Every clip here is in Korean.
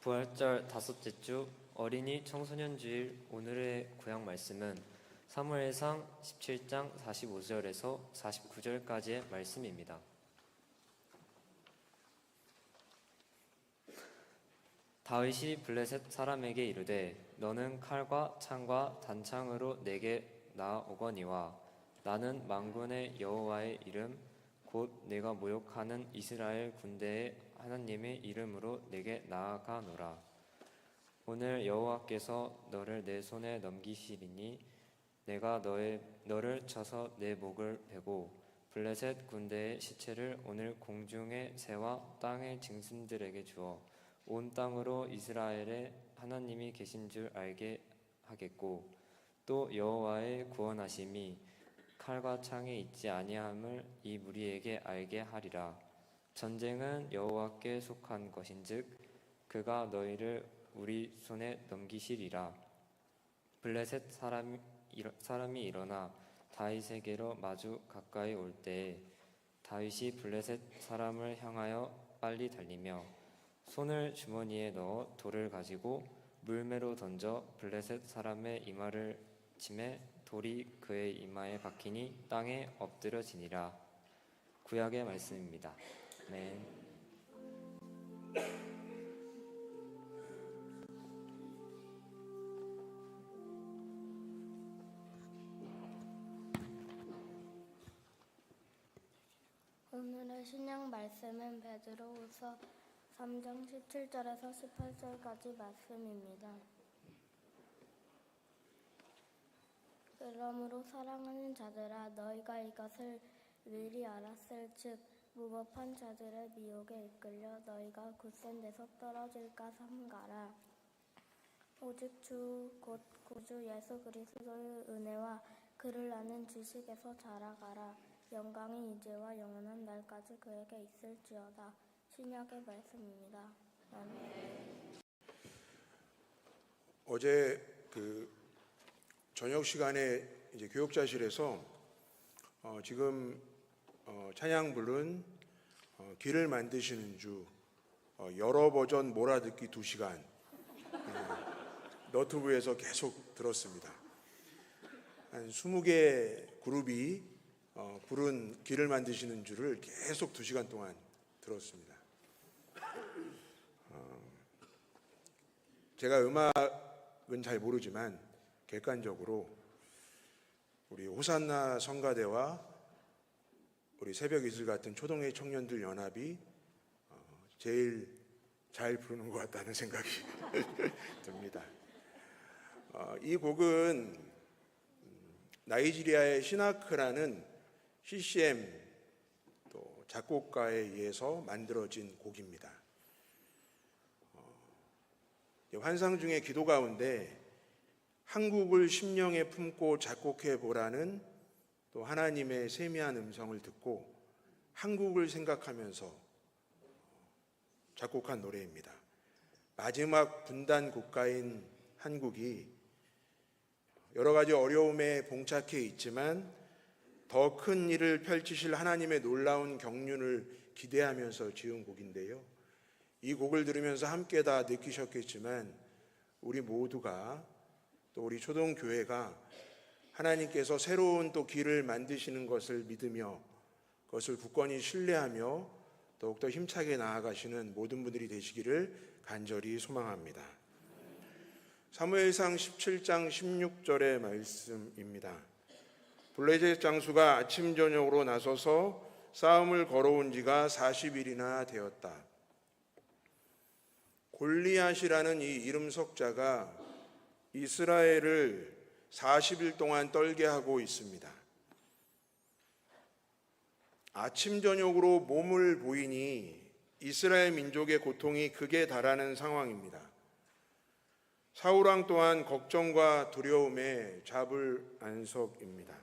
부활절 다섯째 주 어린이 청소년 주일. 오늘의 구약 말씀은 사무엘상 17장 45절에서 49절까지의 말씀입니다. 다윗이 블레셋 사람에게 이르되 너는 칼과 창과 단창으로 내게 나아오거니와 나는 만군의 여호와의 이름 곧 내가 모욕하는 이스라엘 군대의 하나님의 이름으로 내게 나아가노라. 오늘 여호와께서 너를 내 손에 넘기시리니 내가 너를 쳐서 내 목을 베고 블레셋 군대의 시체를 오늘 공중의 새와 땅의 짐승들에게 주어 온 땅으로 이스라엘의 하나님이 계신 줄 알게 하겠고 또 여호와의 구원하심이 칼과 창에 있지 아니함을 이 무리에게 알게 하리라. 전쟁은 여호와께 속한 것인즉 그가 너희를 우리 손에 넘기시리라. 블레셋 사람이 일어나 다윗에게로 마주 가까이 올 때에 다윗이 블레셋 사람을 향하여 빨리 달리며 손을 주머니에 넣어 돌을 가지고 물매로 던져 블레셋 사람의 이마를 치매 돌이 그의 이마에 박히니 땅에 엎드러지니라. 구약의 말씀입니다. 아멘. 오늘의 신약 말씀은 베드로후서 3장 17절에서 18절까지 말씀입니다. 그러므로 사랑하는 자들아 너희가 이것을 미리 알았을 즉 무법한 자들의 미혹에 이끌려 너희가 굳센 데서 떨어질까 삼가라. 오직 주 곧 구주 예수 그리스도의 은혜와 그를 아는 지식에서 자라가라. 영광이 이제와 영원한 날까지 그에게 있을지어다. 신약의 말씀입니다. 아멘. 어제 저녁 시간에 이제 교육자실에서 지금 찬양 부른 길을 만드시는 주 여러 버전 몰아듣기 2시간 너튜브에서 계속 들었습니다. 한 20개 그룹이 부른 길을 만드시는 주를 계속 2시간 동안 들었습니다. 제가 음악은 잘 모르지만 객관적으로 우리 호산나 성가대와 우리 새벽이슬 같은 초동의 청년들 연합이 제일 잘 부르는 것 같다는 생각이 듭니다. 이 곡은 나이지리아의 시나크라는 CCM 또 작곡가에 의해서 만들어진 곡입니다. 환상 중의 기도 가운데 한국을 심령에 품고 작곡해 보라는 또 하나님의 세미한 음성을 듣고 한국을 생각하면서 작곡한 노래입니다. 마지막 분단 국가인 한국이 여러 가지 어려움에 봉착해 있지만 더 큰 일을 펼치실 하나님의 놀라운 경륜을 기대하면서 지은 곡인데요. 이 곡을 들으면서 함께 다 느끼셨겠지만 우리 모두가 또 우리 초동교회가 하나님께서 새로운 또 길을 만드시는 것을 믿으며 그것을 굳건히 신뢰하며 더욱더 힘차게 나아가시는 모든 분들이 되시기를 간절히 소망합니다. 사무엘상 17장 16절의 말씀입니다. 블레셋 장수가 아침 저녁으로 나서서 싸움을 걸어온 지가 40일이나 되었다. 골리앗이라는 이 이름 석자가 이스라엘을 40일 동안 떨게 하고 있습니다. 아침 저녁으로 몸을 보이니 이스라엘 민족의 고통이 극에 달하는 상황입니다. 사울왕 또한 걱정과 두려움에 잡을안석입니다.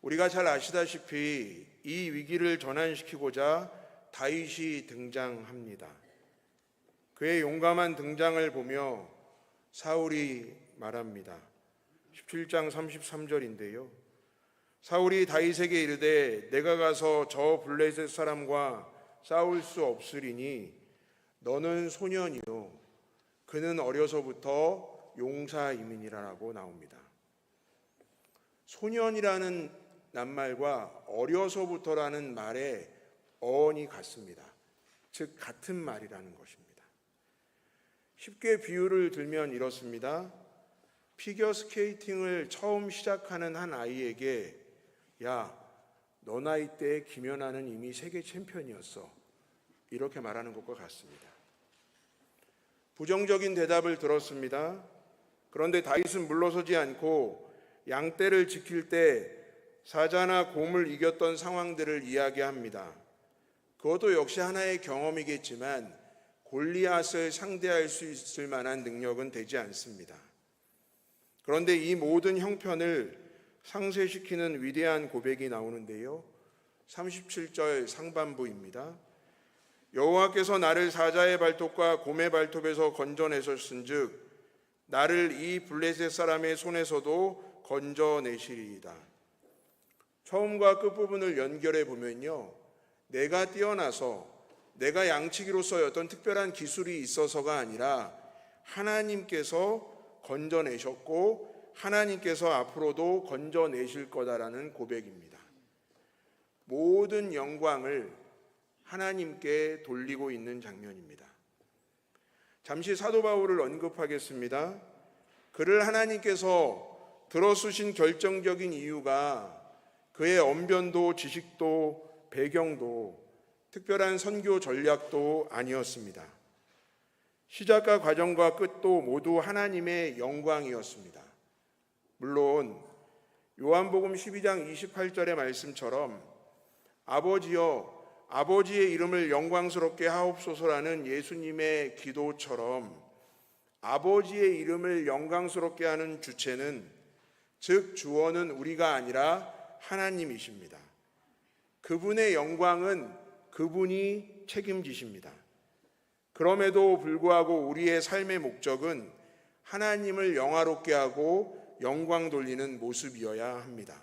우리가 잘 아시다시피 이 위기를 전환시키고자 다윗이 등장합니다. 그의 용감한 등장을 보며 사울이 말합니다. 17장 33절인데요. 사울이 다윗에게 이르되 내가 가서 저 블레셋 사람과 싸울 수 없으리니 너는 소년이요 그는 어려서부터 용사이민이라고 나옵니다. 소년이라는 낱말과 어려서부터라는 말의 어원이 같습니다. 즉 같은 말이라는 것입니다. 쉽게 비유를 들면 이렇습니다. 피겨 스케이팅을 처음 시작하는 한 아이에게 야, 너 나이 때 김연아는 이미 세계 챔피언이었어. 이렇게 말하는 것과 같습니다. 부정적인 대답을 들었습니다. 그런데 다윗은 물러서지 않고 양떼를 지킬 때 사자나 곰을 이겼던 상황들을 이야기합니다. 그것도 역시 하나의 경험이겠지만 골리앗을 상대할 수 있을 만한 능력은 되지 않습니다. 그런데 이 모든 형편을 상쇄시키는 위대한 고백이 나오는데요. 37절 상반부입니다. 여호와께서 나를 사자의 발톱과 곰의 발톱에서 건져내셨은즉 나를 이 블레셋 사람의 손에서도 건져내시리이다. 처음과 끝부분을 연결해 보면요, 내가 뛰어나서 내가 양치기로서의 어떤 특별한 기술이 있어서가 아니라 하나님께서 건져내셨고 하나님께서 앞으로도 건져내실 거다라는 고백입니다. 모든 영광을 하나님께 돌리고 있는 장면입니다. 잠시 사도 바울을 언급하겠습니다. 그를 하나님께서 들어쓰신 결정적인 이유가 그의 언변도 지식도 배경도 특별한 선교 전략도 아니었습니다. 시작과 과정과 끝도 모두 하나님의 영광이었습니다. 물론 요한복음 12장 28절의 말씀처럼 아버지여 아버지의 이름을 영광스럽게 하옵소서라는 예수님의 기도처럼 아버지의 이름을 영광스럽게 하는 주체는 즉 주어는 우리가 아니라 하나님이십니다. 그분의 영광은 그분이 책임지십니다. 그럼에도 불구하고 우리의 삶의 목적은 하나님을 영화롭게 하고 영광 돌리는 모습이어야 합니다.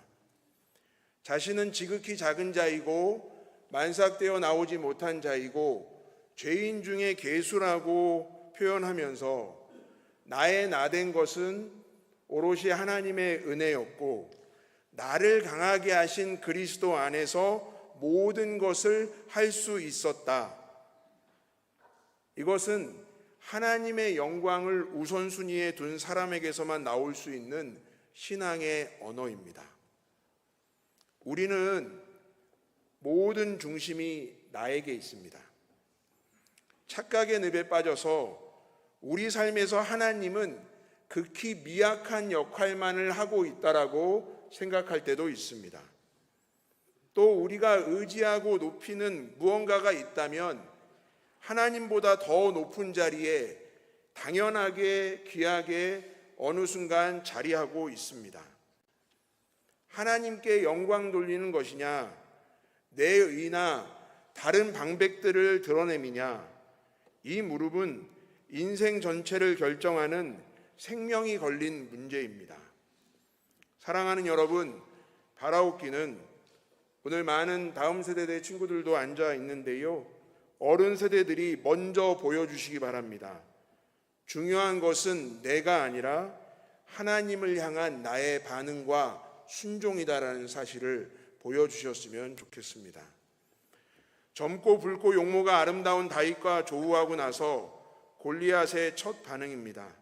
자신은 지극히 작은 자이고 만삭되어 나오지 못한 자이고 죄인 중에 괴수라고 표현하면서 나의 나된 것은 오롯이 하나님의 은혜였고 나를 강하게 하신 그리스도 안에서 모든 것을 할 수 있었다. 이것은 하나님의 영광을 우선순위에 둔 사람에게서만 나올 수 있는 신앙의 언어입니다. 우리는 모든 중심이 나에게 있습니다. 착각의 늪에 빠져서 우리 삶에서 하나님은 극히 미약한 역할만을 하고 있다라고 생각할 때도 있습니다. 또 우리가 의지하고 높이는 무언가가 있다면 하나님보다 더 높은 자리에 당연하게 귀하게 어느 순간 자리하고 있습니다. 하나님께 영광 돌리는 것이냐, 내 의나 다른 방백들을 드러냄이냐, 이 무릎은 인생 전체를 결정하는 생명이 걸린 문제입니다. 사랑하는 여러분, 바라옵기는 오늘 많은 다음 세대의 친구들도 앉아 있는데요, 어른 세대들이 먼저 보여주시기 바랍니다. 중요한 것은 내가 아니라 하나님을 향한 나의 반응과 순종이다라는 사실을 보여주셨으면 좋겠습니다. 젊고 붉고 용모가 아름다운 다윗과 조우하고 나서 골리앗의 첫 반응입니다.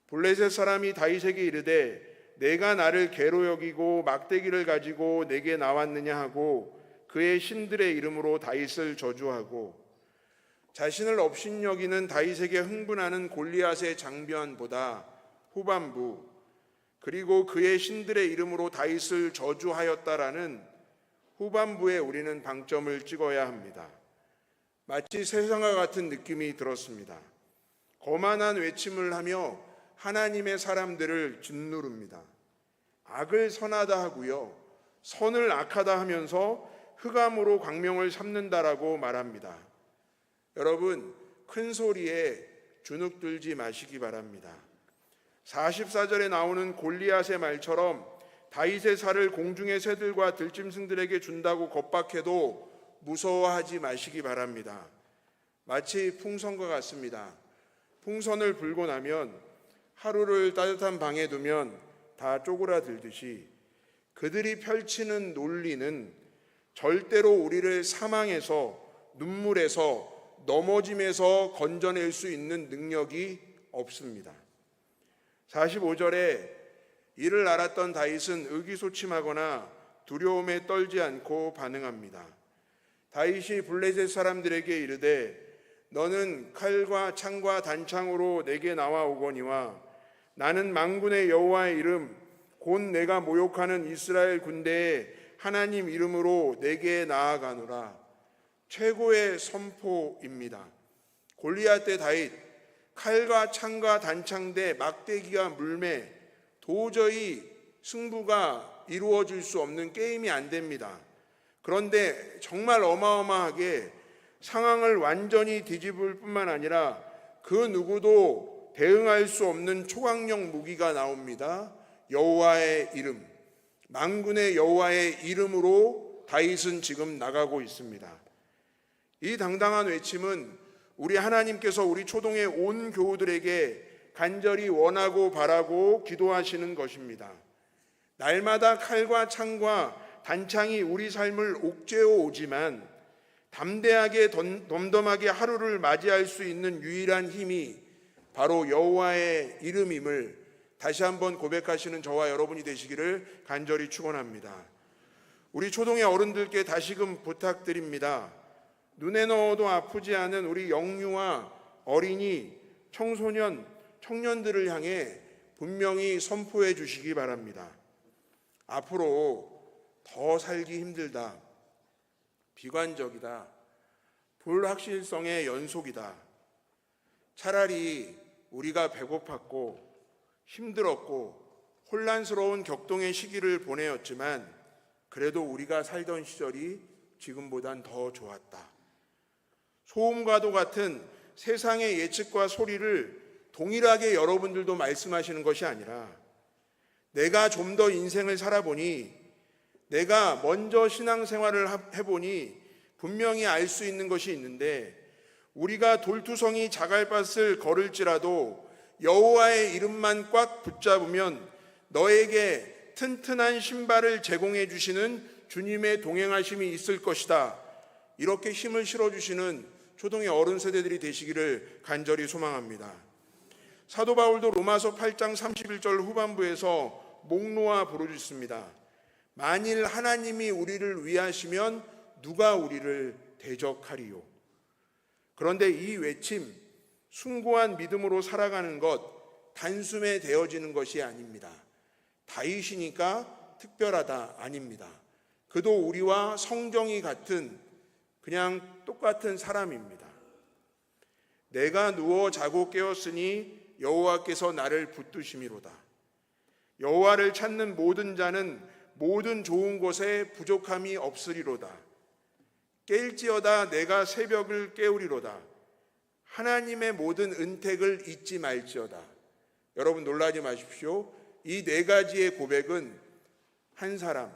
블레셋 사람이 다윗에게 이르되 내가 나를 개로 여기고 막대기를 가지고 내게 나왔느냐 하고 그의 신들의 이름으로 다윗을 저주하고 자신을 업신여기는 다윗에게 흥분하는 골리앗의 장면보다 후반부 그리고 그의 신들의 이름으로 다윗을 저주하였다라는 후반부에 우리는 방점을 찍어야 합니다. 마치 세상과 같은 느낌이 들었습니다. 거만한 외침을 하며 하나님의 사람들을 짓누릅니다. 악을 선하다 하고요, 선을 악하다 하면서 흑암으로 광명을 삼는다라고 말합니다. 여러분, 큰 소리에 주눅 들지 마시기 바랍니다. 44절에 나오는 골리앗의 말처럼 다윗의 살을 공중의 새들과 들짐승들에게 준다고 겁박해도 무서워하지 마시기 바랍니다. 마치 풍선과 같습니다. 풍선을 불고 나면 하루를 따뜻한 방에 두면 다 쪼그라들듯이 그들이 펼치는 논리는 절대로 우리를 사망에서, 눈물에서, 넘어짐에서 건져낼 수 있는 능력이 없습니다. 45절에 이를 알았던 다윗은 의기소침하거나 두려움에 떨지 않고 반응합니다. 다윗이 블레셋 사람들에게 이르되 너는 칼과 창과 단창으로 내게 나와오거니와 나는 만군의 여호와의 이름 곧 내가 모욕하는 이스라엘 군대의 하나님 이름으로 내게 나아가노라. 최고의 선포입니다. 골리앗 대 다윗, 칼과 창과 단창 대 막대기와 물매, 도저히 승부가 이루어질 수 없는 게임이 안 됩니다. 그런데 정말 어마어마하게 상황을 완전히 뒤집을 뿐만 아니라 그 누구도 대응할 수 없는 초강력 무기가 나옵니다. 여호와의 이름, 만군의 여호와의 이름으로 다윗은 지금 나가고 있습니다. 이 당당한 외침은 우리 하나님께서 우리 초동의 온 교우들에게 간절히 원하고 바라고 기도하시는 것입니다. 날마다 칼과 창과 단창이 우리 삶을 옥죄어 오지만 담대하게 덤덤하게 하루를 맞이할 수 있는 유일한 힘이 바로 여호와의 이름임을 다시 한번 고백하시는 저와 여러분이 되시기를 간절히 축원합니다. 우리 초동의 어른들께 다시금 부탁드립니다. 눈에 넣어도 아프지 않은 우리 영유아, 어린이, 청소년, 청년들을 향해 분명히 선포해 주시기 바랍니다. 앞으로 더 살기 힘들다, 비관적이다, 불확실성의 연속이다. 차라리 우리가 배고팠고 힘들었고 혼란스러운 격동의 시기를 보내었지만 그래도 우리가 살던 시절이 지금보단 더 좋았다. 소음과도 같은 세상의 예측과 소리를 동일하게 여러분들도 말씀하시는 것이 아니라 내가 좀 더 인생을 살아보니, 내가 먼저 신앙생활을 해보니 분명히 알 수 있는 것이 있는데, 우리가 돌투성이 자갈밭을 걸을지라도 여호와의 이름만 꽉 붙잡으면 너에게 튼튼한 신발을 제공해 주시는 주님의 동행하심이 있을 것이다. 이렇게 힘을 실어주시는 초동의 어른 세대들이 되시기를 간절히 소망합니다. 사도 바울도 로마서 8장 31절 후반부에서 목 놓아 부르짖습니다. 만일 하나님이 우리를 위하시면 누가 우리를 대적하리요. 그런데 이 외침, 숭고한 믿음으로 살아가는 것 단숨에 되어지는 것이 아닙니다. 다윗이니까 특별하다 아닙니다. 그도 우리와 성정이 같은 그냥 똑같은 사람입니다. 내가 누워 자고 깨었으니 여호와께서 나를 붙드심이로다. 여호와를 찾는 모든 자는 모든 좋은 것에 부족함이 없으리로다. 깰지어다 내가 새벽을 깨우리로다. 하나님의 모든 은택을 잊지 말지어다. 여러분 놀라지 마십시오. 이 네 가지의 고백은 한 사람,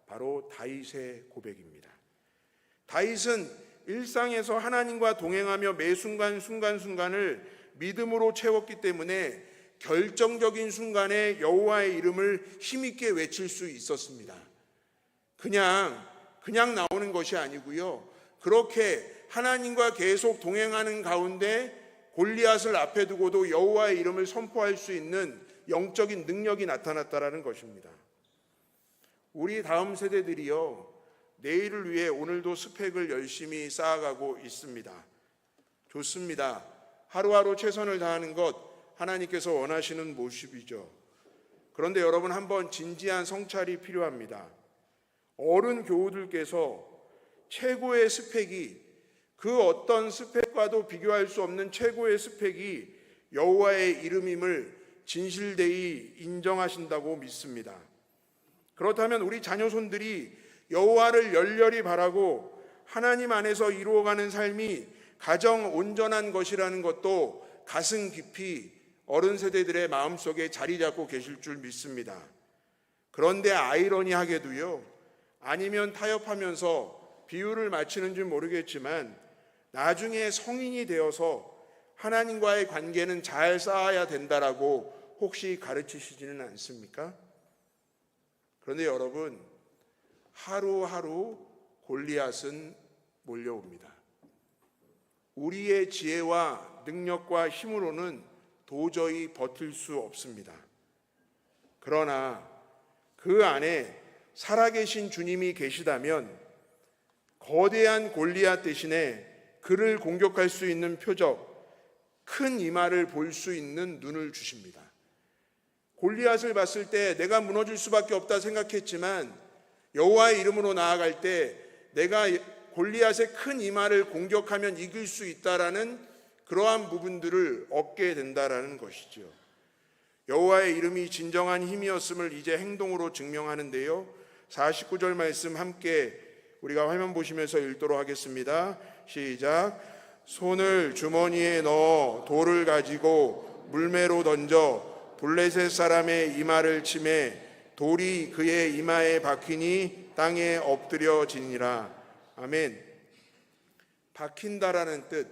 바로 다윗의 고백입니다. 다윗은 일상에서 하나님과 동행하며 매 순간순간을 믿음으로 채웠기 때문에 결정적인 순간에 여호와의 이름을 힘있게 외칠 수 있었습니다. 그냥 나오는 것이 아니고요. 그렇게 하나님과 계속 동행하는 가운데 골리앗을 앞에 두고도 여호와의 이름을 선포할 수 있는 영적인 능력이 나타났다라는 것입니다. 우리 다음 세대들이요, 내일을 위해 오늘도 스펙을 열심히 쌓아가고 있습니다. 좋습니다. 하루하루 최선을 다하는 것 하나님께서 원하시는 모습이죠. 그런데 여러분, 한번 진지한 성찰이 필요합니다. 어른 교우들께서 최고의 스펙이, 그 어떤 스펙과도 비교할 수 없는 최고의 스펙이 여호와의 이름임을 진실되이 인정하신다고 믿습니다. 그렇다면 우리 자녀손들이 여호와를 열렬히 바라고 하나님 안에서 이루어가는 삶이 가정 온전한 것이라는 것도 가슴 깊이 어른 세대들의 마음속에 자리 잡고 계실 줄 믿습니다. 그런데 아이러니하게도요, 아니면 타협하면서 비유를 맞추는지 모르겠지만 나중에 성인이 되어서 하나님과의 관계는 잘 쌓아야 된다라고 혹시 가르치시지는 않습니까? 그런데 여러분, 하루하루 골리앗은 몰려옵니다. 우리의 지혜와 능력과 힘으로는 도저히 버틸 수 없습니다. 그러나 그 안에 살아계신 주님이 계시다면 거대한 골리앗 대신에 그를 공격할 수 있는 표적, 큰 이마를 볼 수 있는 눈을 주십니다. 골리앗을 봤을 때 내가 무너질 수밖에 없다 생각했지만 여호와의 이름으로 나아갈 때 내가 골리앗의 큰 이마를 공격하면 이길 수 있다라는 그러한 부분들을 얻게 된다라는 것이죠. 여호와의 이름이 진정한 힘이었음을 이제 행동으로 증명하는데요. 49절 말씀 함께 우리가 화면 보시면서 읽도록 하겠습니다. 시작. 손을 주머니에 넣어 돌을 가지고 물매로 던져 블레셋 사람의 이마를 치매 돌이 그의 이마에 박히니 땅에 엎드려지니라. 아멘. 박힌다라는 뜻,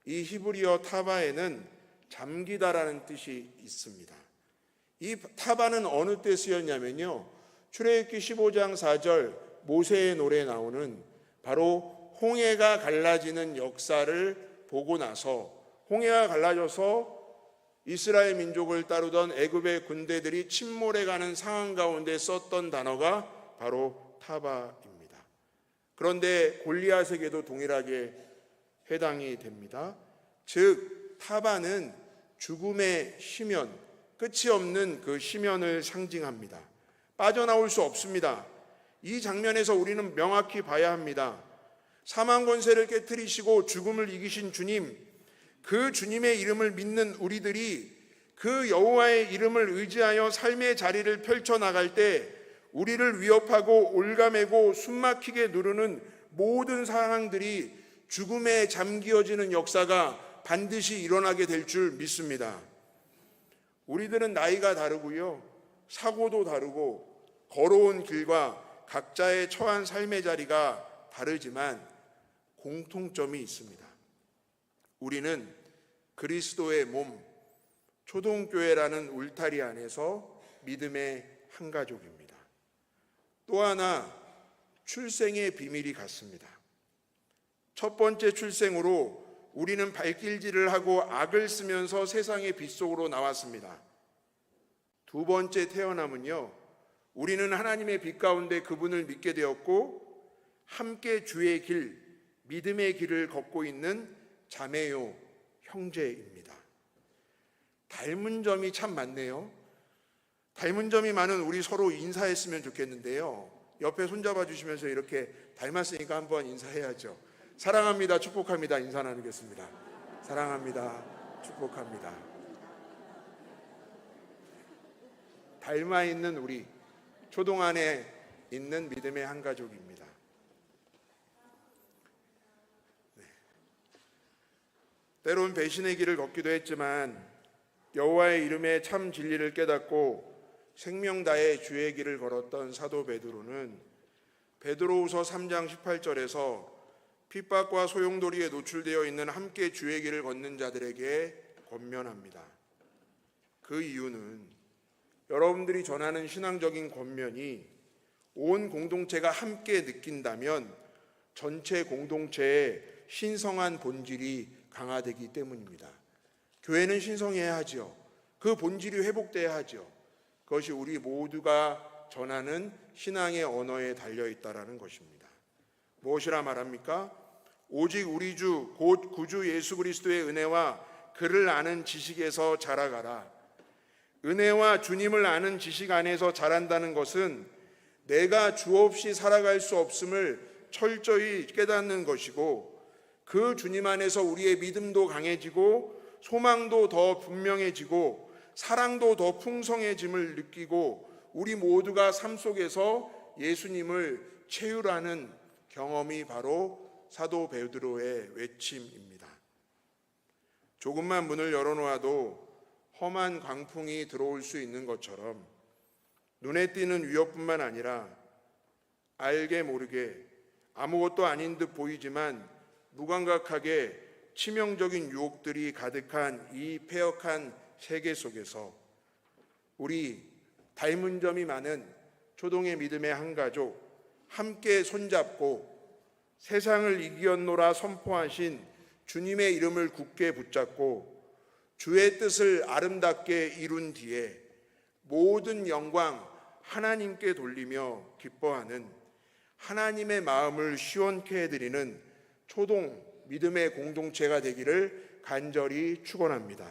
이 히브리어 타바에는 잠기다라는 뜻이 있습니다. 이 타바는 어느 때 쓰였냐면요, 출애굽기 15장 4절 모세의 노래에 나오는 바로 홍해가 갈라지는 역사를 보고 나서 홍해가 갈라져서 이스라엘 민족을 따르던 애굽의 군대들이 침몰해가는 상황 가운데 썼던 단어가 바로 타바입니다. 그런데 골리앗에게도 동일하게 해당이 됩니다. 즉 타바는 죽음의 시면, 끝이 없는 그 시면을 상징합니다. 빠져나올 수 없습니다. 이 장면에서 우리는 명확히 봐야 합니다. 사망 권세를 깨뜨리시고 죽음을 이기신 주님, 그 주님의 이름을 믿는 우리들이 그 여호와의 이름을 의지하여 삶의 자리를 펼쳐나갈 때 우리를 위협하고 올가매고 숨막히게 누르는 모든 상황들이 죽음에 잠기어지는 역사가 반드시 일어나게 될 줄 믿습니다. 우리들은 나이가 다르고요, 사고도 다르고 걸어온 길과 각자의 처한 삶의 자리가 다르지만 공통점이 있습니다. 우리는 그리스도의 몸, 초동교회라는 울타리 안에서 믿음의 한 가족입니다. 또 하나, 출생의 비밀이 같습니다. 첫 번째 출생으로 우리는 발길질을 하고 악을 쓰면서 세상의 빛 속으로 나왔습니다. 두 번째 태어남은요, 우리는 하나님의 빛 가운데 그분을 믿게 되었고 함께 주의 길, 믿음의 길을 걷고 있는 자매요, 형제입니다. 닮은 점이 참 많네요. 닮은 점이 많은 우리 서로 인사했으면 좋겠는데요. 옆에 손잡아 주시면서 이렇게 닮았으니까 한번 인사해야죠. 사랑합니다, 축복합니다 인사 나누겠습니다. 사랑합니다, 축복합니다. 닮아 있는 우리, 초동 안에 있는 믿음의 한 가족입니다. 때론 배신의 길을 걷기도 했지만 여호와의 이름의 참 진리를 깨닫고 생명 다해 주의 길을 걸었던 사도 베드로는 베드로후서 3장 18절에서 핍박과 소용돌이에 노출되어 있는 함께 주의 길을 걷는 자들에게 권면합니다. 그 이유는 여러분들이 전하는 신앙적인 권면이 온 공동체가 함께 느낀다면 전체 공동체의 신성한 본질이 강화되기 때문입니다. 교회는 신성해야 하죠. 그 본질이 회복돼야 하죠. 그것이 우리 모두가 전하는 신앙의 언어에 달려있다라는 것입니다. 무엇이라 말합니까? 오직 우리 주 곧 구주 예수 그리스도의 은혜와 그를 아는 지식에서 자라가라. 은혜와 주님을 아는 지식 안에서 자란다는 것은 내가 주 없이 살아갈 수 없음을 철저히 깨닫는 것이고 그 주님 안에서 우리의 믿음도 강해지고 소망도 더 분명해지고 사랑도 더 풍성해짐을 느끼고 우리 모두가 삶 속에서 예수님을 체휼하는 경험이 바로 사도 베드로의 외침입니다. 조금만 문을 열어놓아도 험한 광풍이 들어올 수 있는 것처럼 눈에 띄는 위협뿐만 아니라 알게 모르게 아무것도 아닌 듯 보이지만 무감각하게 치명적인 유혹들이 가득한 이 폐역한 세계 속에서 우리 닮은 점이 많은 초동의 믿음의 한 가족 함께 손잡고 세상을 이기었노라 선포하신 주님의 이름을 굳게 붙잡고 주의 뜻을 아름답게 이룬 뒤에 모든 영광 하나님께 돌리며 기뻐하는 하나님의 마음을 시원케 해드리는 초동 믿음의 공동체가 되기를 간절히 축원합니다.